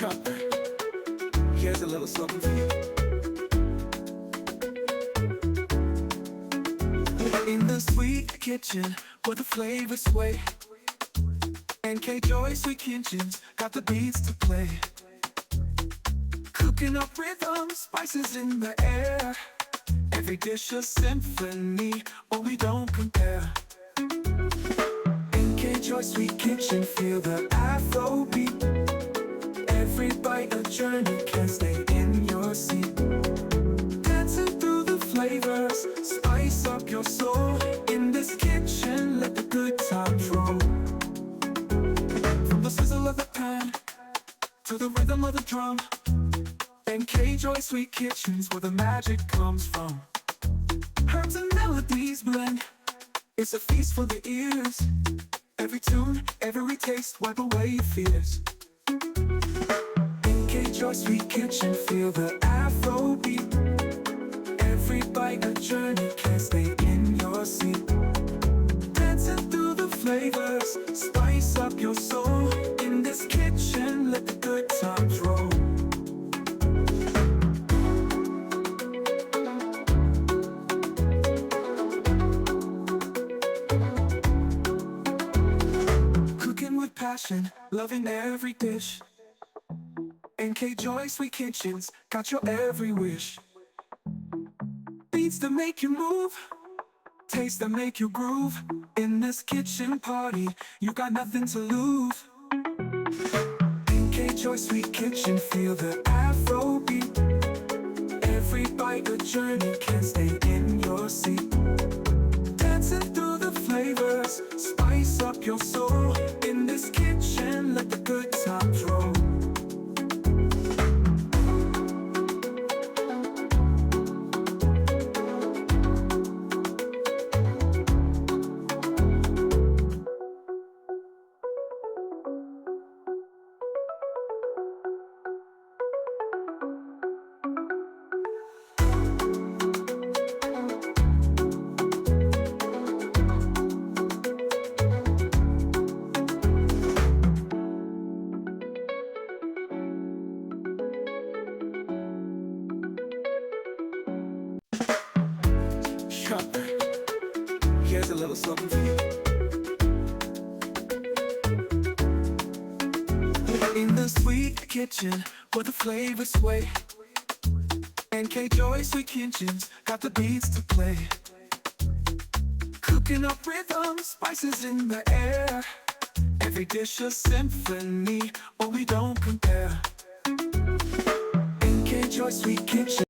Cup. Here's a little something for you. In the sweet kitchen where the flavors sway, NK Joy Sweet Kitchens got the beats to play. Cooking up rhythm, spices in the air. Every dish a symphony, oh we don't compare. NK Joy Sweet Kitchen, feel the Afro beat. Every bite a journey, can't stay in your seat. Dancing through the flavors, spice up your soul. In this kitchen, let the good times roll. From the sizzle of the pan to the rhythm of the drum, NK Joy Sweet Kitchens, where the magic comes from. Herbs and melodies blend, it's a feast for the ears. Every tune, every taste, wipe away your fears. NK Joy Sweet Kitchen, feel the Afro beat. Every bite a journey, can't stay in your seat. Dancing through the flavors, spice up your soul. In this kitchen, let the good times roll. Cooking with passion, loving every dish. NK Joy Sweet Kitchens got your every wish. Beats that make you move, taste that make you groove. In this kitchen party, you got nothing to lose. NK Joy Sweet Kitchen, feel the Afro beat. Every bite a journey, can't stay in your seat. Dancing through the flavors, spice up your soul. In this kitchen, let the good times roll. Here's a little something for you. In the sweet kitchen where the flavors sway, NK Joy Sweet Kitchens got the beats to play. Cooking up rhythm, spices in the air. Every dish a symphony, oh we don't compare. NK Joy Sweet Kitchen.